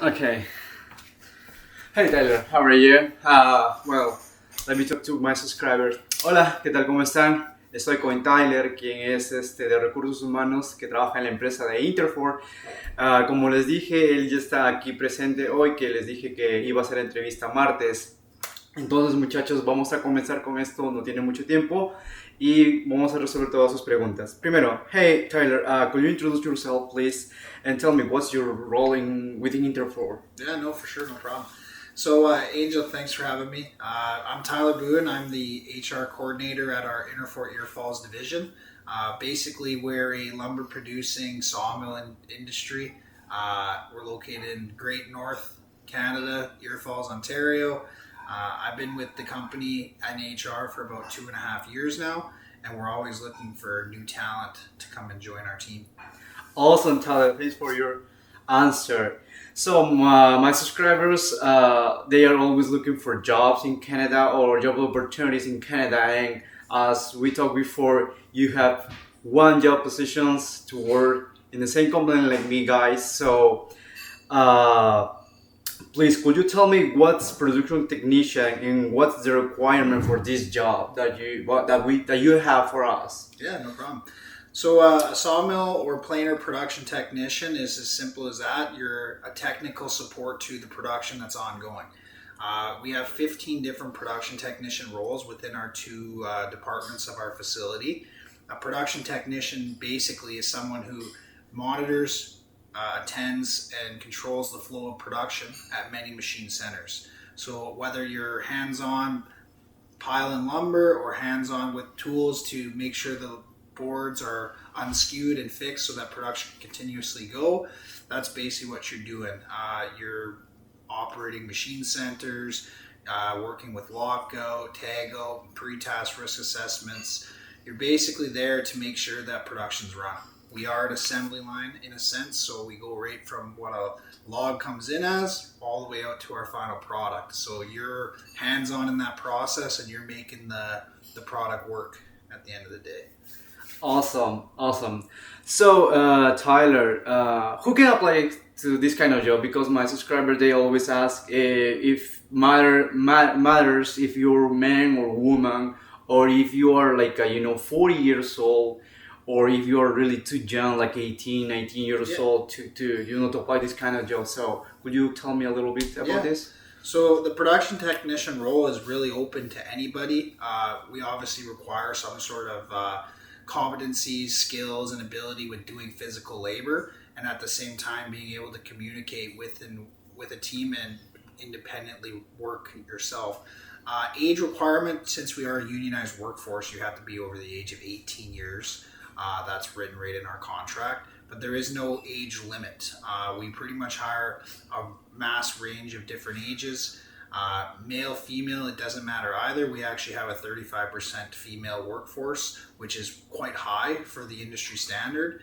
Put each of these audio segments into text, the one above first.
Okay. Hey Tyler, how are you? Well, let me talk to my subscribers. Hola, ¿qué tal? ¿Cómo están? Estoy con Tyler, quien es de recursos humanos que trabaja en la empresa de Interfor. Como les dije, él ya está aquí presente hoy, que les dije que iba a hacer la entrevista martes. Entonces, muchachos, vamos a comenzar con esto, no tiene mucho tiempo y vamos a resolver todas sus preguntas. Primero, hey Tyler, could you introduce yourself, please, and tell me what's your role within Interfor? Yeah, no, for sure, no problem. So, Angel, thanks for having me. I'm Tyler Boone. I'm the HR coordinator at our Interfor Ear Falls division. Basically, we're a lumber producing sawmill industry. We're located in Great North Canada, Ear Falls, Ontario. I've been with the company in HR for about 2.5 years now, and we're always looking for new talent to come and join our team. Awesome, Tyler. Thanks for your answer. So my subscribers, they are always looking for jobs in Canada or job opportunities in Canada. And as we talked before, you have one job positions to work in the same company like me, guys. So please, could you tell me what's production technician and what's the requirement for this job that you have for us? Yeah, no problem. So a sawmill or planer production technician is as simple as that. You're a technical support to the production that's ongoing. We have 15 different production technician roles within our two departments of our facility. A production technician basically is someone who monitors, attends, and controls the flow of production at many machine centers. So whether you're hands-on piling lumber or hands-on with tools to make sure the boards are unskewed and fixed so that production can continuously go, that's basically what you're doing. You're operating machine centers, working with lockout, tagout, pre-task risk assessments. You're basically there to make sure that production's running. We are an assembly line in a sense, so we go right from what a log comes in as all the way out to our final product. So you're hands-on in that process and you're making the product work at the end of the day. Awesome. So, Tyler, who can apply to this kind of job? Because my subscribers, they always ask if matters if you're man or woman, or if you are like 40 years old, or if you are really too young, like 18, 19 years old, to apply this kind of job. So, could you tell me a little bit about this? So the production technician role is really open to anybody. We obviously require some sort of competencies, skills, and ability with doing physical labor, and at the same time being able to communicate with a team and independently work yourself. Age requirement, since we are a unionized workforce, you have to be over the age of 18 years. That's written right in our contract, but there is no age limit. We pretty much hire a mass range of different ages. Male, female, it doesn't matter either. We actually have a 35% female workforce, which is quite high for the industry standard.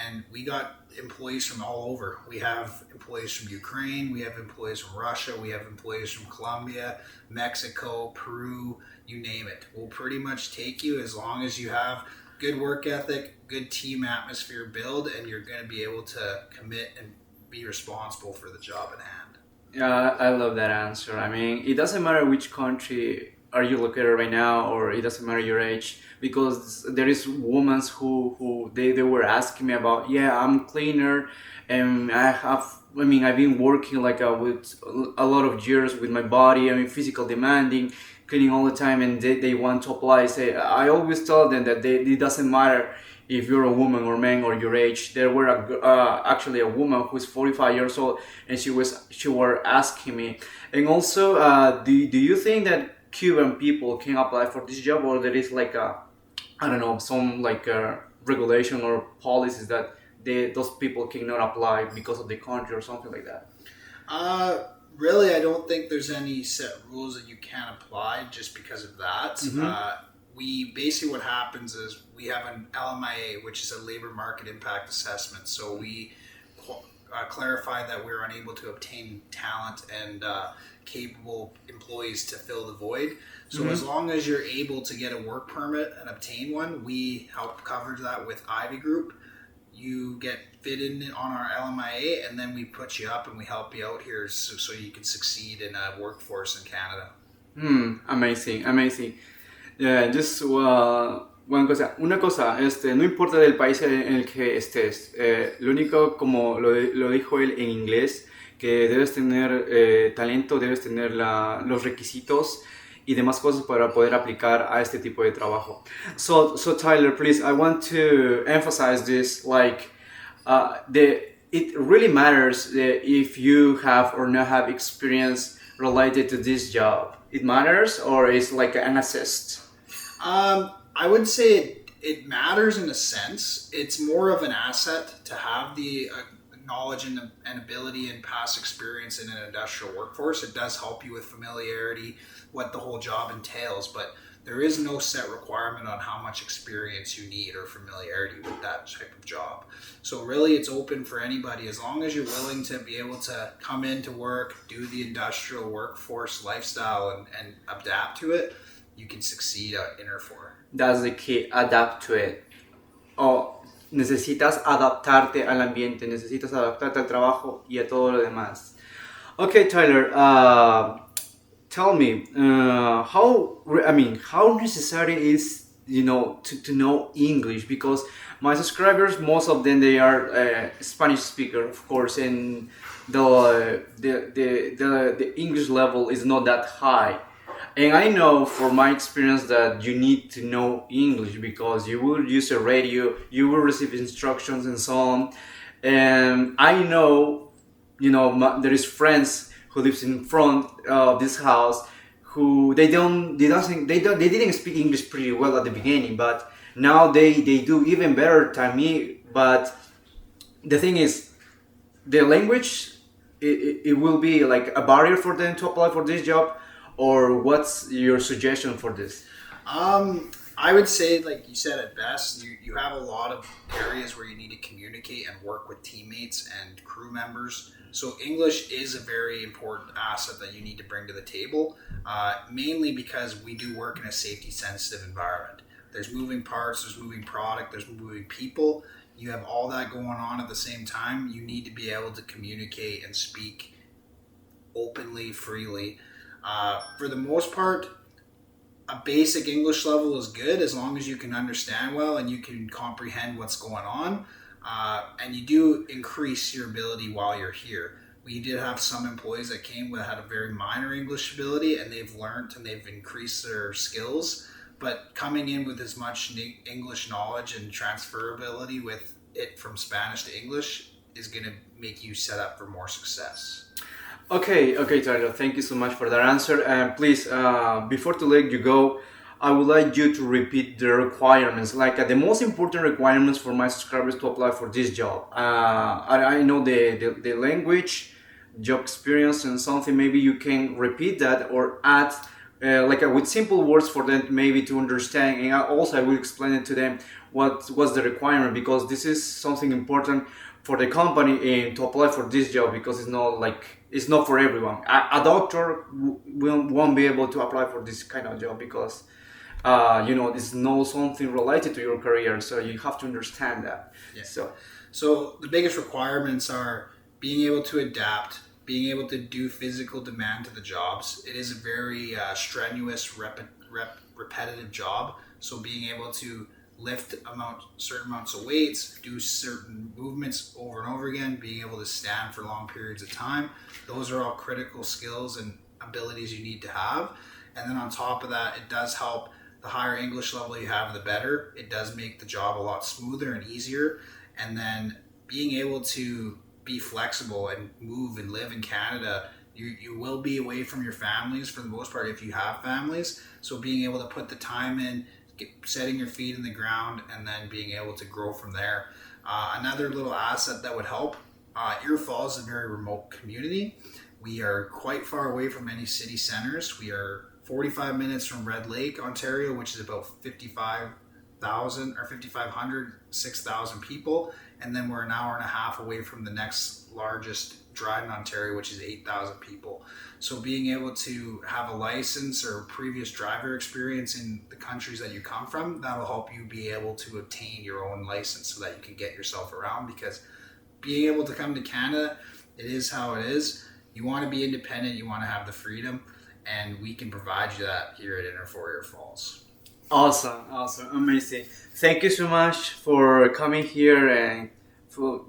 And we got employees from all over. We have employees from Ukraine, we have employees from Russia, we have employees from Colombia, Mexico, Peru, you name it. We'll pretty much take you as long as you have good work ethic, good team atmosphere build, and you're going to be able to commit and be responsible for the job at hand. Yeah, I love that answer. I mean, it doesn't matter which country are you located right now, or it doesn't matter your age, because there is women who they were asking me about, yeah, I'm cleaner, and I've been working with a lot of years with my body, physical demanding, cleaning all the time, and they want to apply. I always tell them that it doesn't matter if you're a woman or man or your age. There were actually a woman who's 45 years old, and she were asking me. And also, do you think that Cuban people can apply for this job, or there is some regulation or policies that those people cannot apply because of the country or something like that? Really, I don't think there's any set rules that you can't apply just because of that. Mm-hmm. We basically, what happens is we have an LMIA, which is a labor market impact assessment. So we clarify that we're unable to obtain talent and capable employees to fill the void. So as long as you're able to get a work permit and obtain one, we help cover that with Ivy Group. you get fit in on our LMIA, and then we put you up and we help you out here so you can succeed in a workforce in Canada. Amazing, amazing. Yeah, just una cosa, no importa del país en el que estés, lo único, como lo dijo él en inglés, que debes tener talento, debes tener los requisitos y demás cosas para poder aplicar a este tipo de trabajo. So Tyler, please, I want to emphasize this, like, it really matters if you have or not have experience related to this job. It matters, or is like an assist? I would say it matters in a sense. It's more of an asset to have the knowledge and ability and past experience in an industrial workforce. It does help you with familiarity, what the whole job entails, but there is no set requirement on how much experience you need or familiarity with that type of job. So really it's open for anybody, as long as you're willing to be able to come into work, do the industrial workforce lifestyle and adapt to it, you can succeed in or for. That's the key, adapt to it. Necesitas adaptarte al ambiente, necesitas adaptarte al trabajo y a todo lo demás. Okay, Tyler, tell me, how necessary is, to know English? Because my subscribers, most of them, they are Spanish speaker, of course, and the English level is not that high. And I know from my experience that you need to know English because you will use a radio, you will receive instructions and so on. And I know, there is friends who lives in front of this house who they didn't speak English pretty well at the beginning, but now they do even better than me. But the thing is, the language, it will be like a barrier for them to apply for this job. Or what's your suggestion for this? I would say, like you said it best, you have a lot of areas where you need to communicate and work with teammates and crew members. So English is a very important asset that you need to bring to the table, mainly because we do work in a safety sensitive environment. There's moving parts, there's moving product, there's moving people. You have all that going on at the same time. You need to be able to communicate and speak openly, freely. For the most part, a basic English level is good as long as you can understand well and you can comprehend what's going on. And you do increase your ability while you're here. We did have some employees that came that had a very minor English ability, and they've learned and they've increased their skills. But coming in with as much English knowledge and transferability with it from Spanish to English is going to make you set up for more success. Okay, Tyler, thank you so much for that answer. And please, before to let you go, I would like you to repeat the requirements, like the most important requirements for my subscribers to apply for this job. I know the language, job experience, and something. Maybe you can repeat that or add with simple words for them maybe to understand. And I will explain it to them what's the requirement, because this is something important for the company to apply for this job, because it's not for everyone. A doctor won't be able to apply for this kind of job because it's not something related to your career, so you have to understand that. Yeah. So the biggest requirements are being able to adapt, being able to do physical demand to the jobs. It is a very strenuous, repetitive job, so being able to lift certain amounts of weights, do certain movements over and over again, being able to stand for long periods of time. Those are all critical skills and abilities you need to have. And then on top of that, it does help. The higher English level you have, the better. It does make the job a lot smoother and easier. And then being able to be flexible and move and live in Canada, you will be away from your families for the most part if you have families. So being able to put the time in, setting your feet in the ground, and then being able to grow from there. Another little asset that would help, Ear Falls is a very remote community. We are quite far away from any city centers. We are 45 minutes from Red Lake, Ontario, which is about 6,000 people. And then we're an hour and a half away from the next largest drive in Ontario, which is 8,000 people. So being able to have a license or previous driver experience in the countries that you come from, that'll help you be able to obtain your own license so that you can get yourself around. Because being able to come to Canada, it is how it is. You want to be independent, you want to have the freedom, and we can provide you that here at Inner Fourier Falls. Awesome, amazing. Thank you so much for coming here and for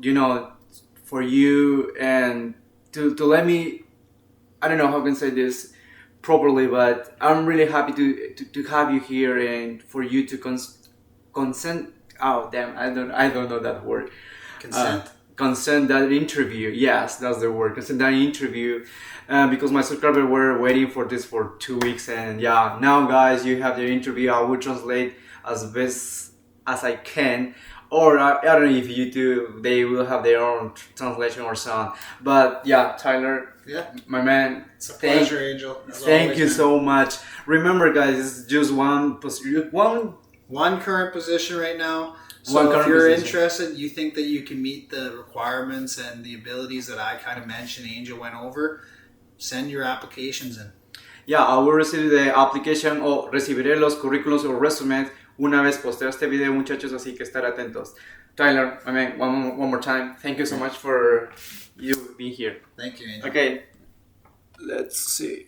for you and to let me, I don't know how I can say this properly, but I'm really happy to have you here and for you to consent. Oh damn, I don't know that word. Consent that interview. Yes, that's the word. Consent that interview. Because my subscribers were waiting for this for 2 weeks, and yeah, now guys, you have the interview. I will translate as best as I can, or I don't know if YouTube they will have their own translation or so. But yeah, Tyler, my man, it's a pleasure, Angel. Thank you so much. Remember, guys, it's just one current position right now. So if you're interested, you think that you can meet the requirements and the abilities that I kind of mentioned, Angel went over, send your applications in. Yeah, I will receive the application o recibiré los currículos o resumes una vez posteo este video, muchachos, así que estar atentos. Tyler, I mean, one more time, thank you so much for you being here. Thank you, Angel. Okay, let's see.